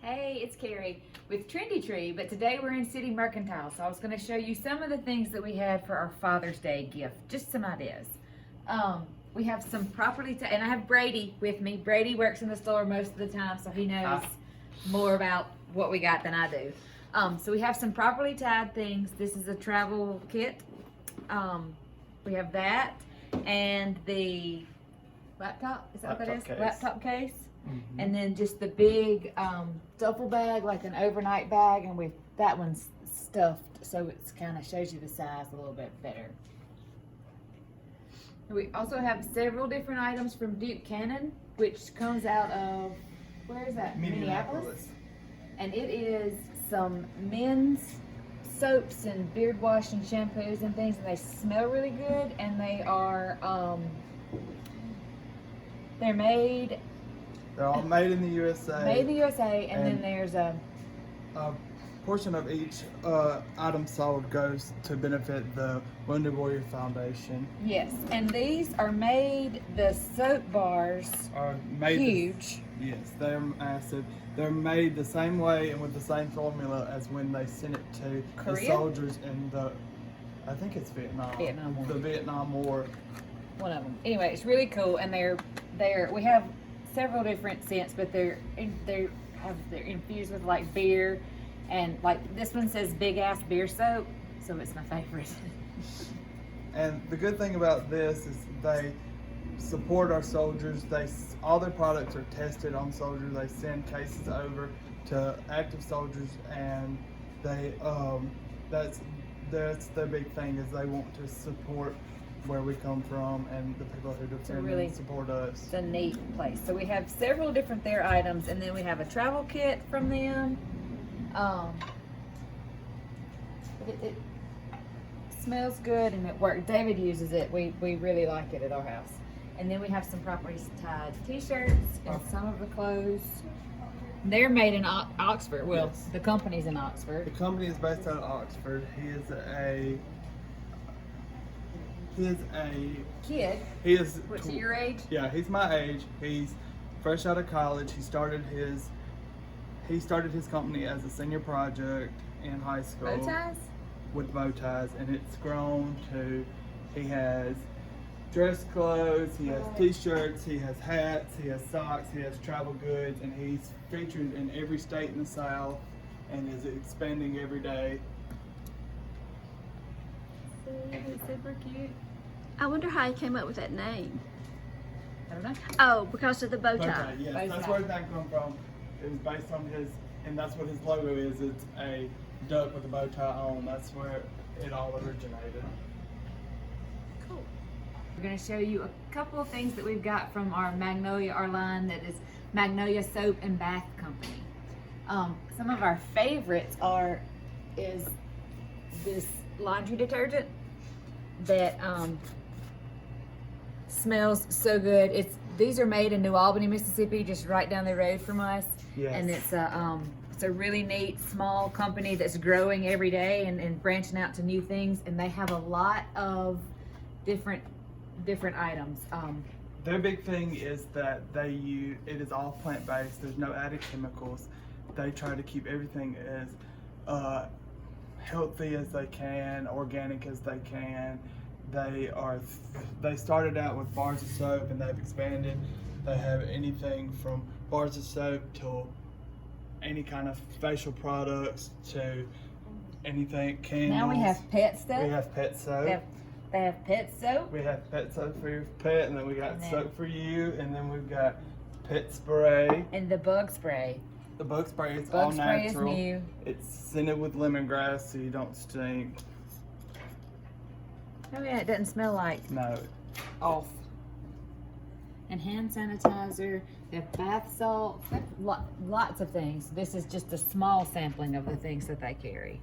Hey, it's Carrie with Trendy, but today we're in City Mercantile, so I was going to show you some of the things that we had for our Father's Day gift, just some ideas. We have some and I have Brady with me. Brady works in the store most of the time, so he knows more about what we got than I do. So we have some properly tied things. This is a travel kit. We have that and the laptop, is that what that is? Case. Laptop case. Mm-hmm. And then just the big duffel bag, like an overnight bag, and that one's stuffed, so it kind of shows you the size a little bit better. We also have several different items from Duke Cannon, which comes out of, where is that? Minneapolis. And it is some men's soaps and beard wash and shampoos and things, and they smell really good, and they are They're all made in the USA. Made in the USA, and then there's a portion of each item sold goes to benefit the Wounded Warrior Foundation. Yes, and these are made, the soap bars Are made huge. Yes, they're massive. They're made the same way and with the same formula as when they sent it to Korea? the soldiers in I think it's Vietnam. War. The Vietnam War. One of them. Anyway, it's really cool, and we have several different scents, but they're infused with like beer, and like this one says big ass beer soap, so it's my favorite. And the good thing about this is they support our soldiers. All their products are tested on soldiers. They send cases over to active soldiers, and that's their big thing, is they want to support where we come from and the people who defend and support us. It's a neat place. So we have several different their items, and then we have a travel kit from them. It smells good and it works. David uses it. We really like it at our house. And then we have some properly tied t-shirts and some of the clothes. They're made in Oxford. Well, yes. The company's in Oxford. The company is based out of Oxford. He is a Kid. He is. What's your age? Yeah, he's my age. He's fresh out of college. He started his company as a senior project in high school. Bow ties? With bow ties, and it's grown to, he has dress clothes, he has t-shirts, he has hats, he has socks, he has travel goods, and he's featured in every state in the South and is expanding every day. It's super cute. I wonder how he came up with that name. I don't know. Oh, because of the bow Bow tie. tie, yes, Bow that's tie. where that come from. It was based on and that's what his logo is. It's a duck with a bow tie on. That's where it all originated. Cool. We're going to show you a couple of things that we've got from our line that is Magnolia Soap and Bath Company. Some of our favorites is this laundry detergent that smells so good. These are made in New Albany, Mississippi, just right down the road from us. Yes. And it's a really neat small company that's growing every day and branching out to new things, and they have a lot of different items. Their big thing is that it is all plant-based. There's no added chemicals. They try to keep everything as healthy as they can, organic as they can. They started out with bars of soap, and they've expanded. They have anything from bars of soap to any kind of facial products to anything, candles. Now we have pet stuff. We have pet soap. They have pet soap. We have pet soap for your pet, and then we got soap for you, and then we've got pet spray. And the bug spray. The bug spray is Bug all spray natural. is new. It's scented with lemongrass so you don't stink. Oh yeah, it doesn't smell like No. off. And hand sanitizer, they have bath salt, they have lots of things. This is just a small sampling of the things that they carry.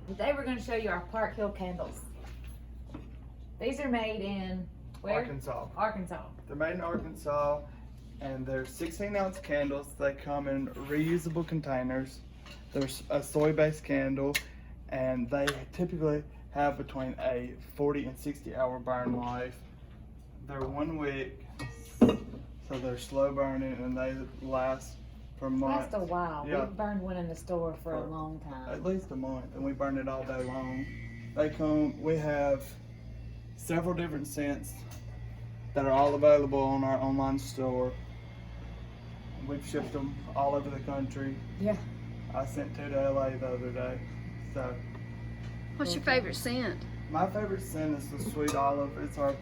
Today we're going to show you our Parkhill Candles. These are made in where? Arkansas. Arkansas. They're made in Arkansas, and they're 16-ounce candles. They come in reusable containers. There's a soy-based candle, and they typically have between a 40 and 60 hour burn life. They're 1 wick, So they're slow burning and they last for months. Last a while. Yeah. We've burned one in the store for a long time. At least a month, and we burn it all day long. We have several different scents that are all available on our online store. We've shipped them all over the country. Yeah. I sent 2 to LA the other day. So What's your favorite scent? my favorite scent is the sweet olive. It's our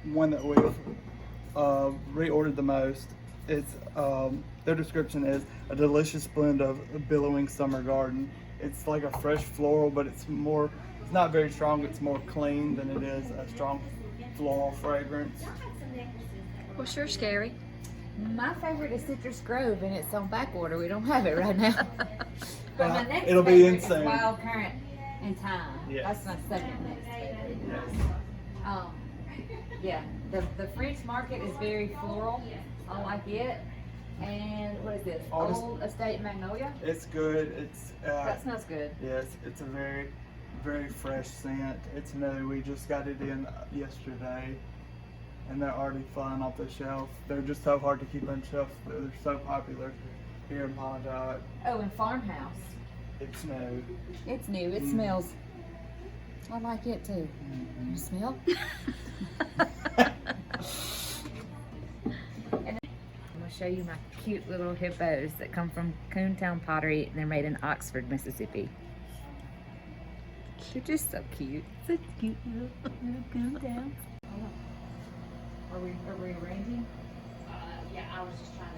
one that we've reordered the most. It's their description is a delicious blend of billowing summer garden. It's like a fresh floral, but it's not very strong. It's more clean than it is a strong floral fragrance. What's yours, Scary? My favorite is Citrus Grove, and it's on back order. We don't have it right now. But my next It'll be favorite insane. is Wild Currant and Thyme. Yes. That's my second next favorite. Yes. Yeah, the French Market is very floral. I like it. And what is this? Old Estate Magnolia? It's good. It's That smells good. yes. It's a very, very fresh scent. It's new. We just got it in yesterday, and they're already flying off the shelf. They're just so hard to keep on shelf. They're so popular here in Pontotoc. Oh, and Farmhouse. It's new. It's new. It smells. I like it too. You smell? And I'm gonna show you my cute little hippos that come from Coontown Pottery, and they're made in Oxford, Mississippi. They're just so cute. Such cute little Coontown. Are we arranging? Yeah, I was just trying to.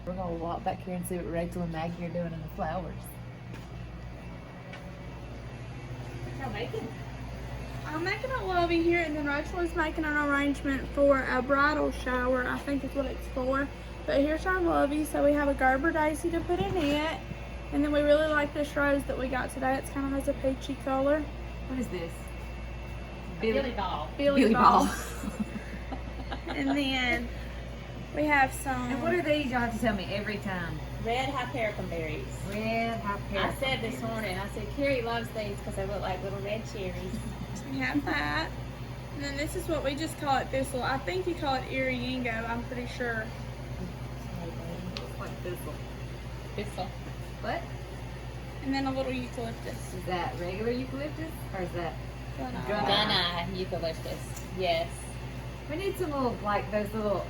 We're gonna walk back here and see what Rachel and Maggie are doing in the flowers. What y'all making? I'm making a lovey here, and then Rachel is making an arrangement for a bridal shower, I think is what it's for. But here's our lovey. So we have a Gerber daisy to put in it, and then we really like this rose that we got today. It's kind of has a peachy color. What is this? Billy Ball. Billy Ball. And then we have some. And what are these? Y'all have to tell me every time. Red hypericum berries. Red hot I said this morning, I said Carrie loves these because they look like little red cherries. We have that. And then this is what we just call it thistle. I think you call it Iriingo, I'm pretty sure. It's like thistle. Thistle. What? And then a little eucalyptus. Is that regular eucalyptus or is that? Gunni. Gunni eucalyptus. Yes. We need some little, like those little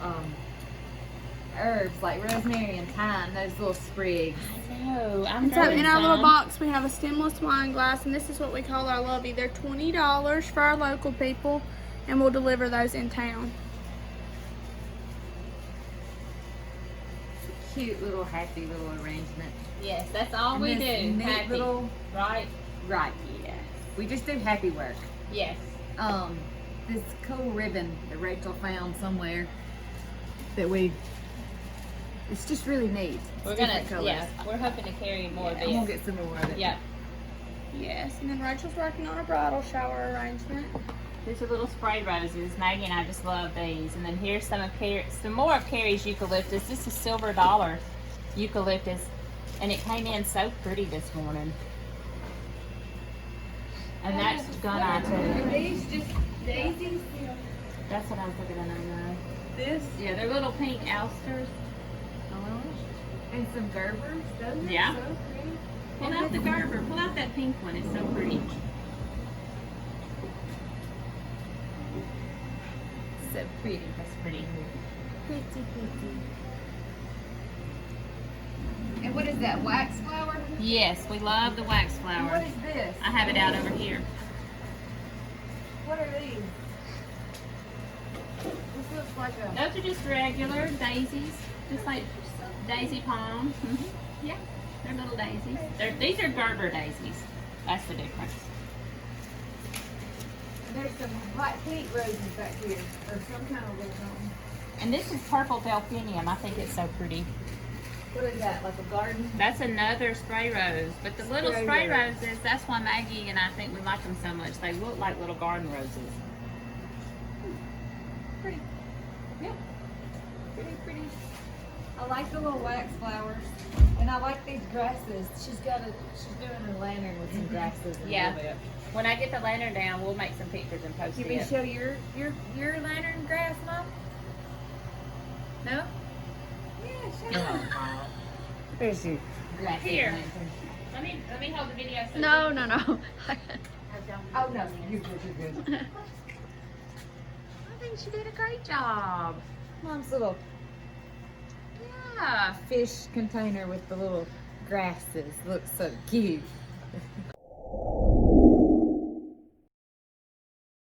herbs like rosemary and thyme, those little sprigs. I know. I'm And so growing in our little some. box we have a stemless wine glass, and this is what we call our lovey. They're $20 for our local people, and we'll deliver those in town. Cute little happy little arrangement. Yes, that's all we And do. this neat Happy. little Right? right. Yes. We just do happy work. Yes. This cool ribbon that Rachel found somewhere it's just really neat. It's We're gonna, different colors. yeah, we're hoping to carry more of I'm gonna this. get some more of it. Yeah. Yes, and then Rachel's working on a bridal shower arrangement. These are little spray roses. Maggie and I just love these. And then here's some more of Carrie's eucalyptus. This is Silver Dollar eucalyptus, and it came in so pretty this morning. And that's Gunni Are too. these just daisies? That's what I was looking at. I know. This? Yeah, they're little pink asters. And some Gerbers? Those are Yeah. so pretty. Pull out the Gerber. Pull out that pink one. It's so pretty. So pretty. That's pretty. Pretty, pretty. And what is that, wax flower? Yes, we love the wax And flower. what is this? I have it out over here. What are these? This looks like a... Those are just regular daisies, just like daisy palms. Yeah, they're little daisies. These are Gerber daisies. That's the difference. There's some hot pink roses back here, or some kind of little something. And this is purple delphinium. I think it's so pretty. What is that, like a garden? That's another spray rose. But the little Spray spray rose. roses, that's why Maggie and I think we like them so much. They look like little garden roses. Pretty. Yeah. Pretty. I like the little wax flowers. And I like these grasses. She's doing a lantern with some grasses in Yeah. a little bit. When I get the lantern down, we'll make some pictures and post Can we it. show your lantern grass, Mom? No? Yeah, Where's your glasses? Here. Let me hold the video. So No, no, no. Oh no, you're good, you're good. I think she did a great job. Mom's little, yeah, fish container with the little grasses looks so cute.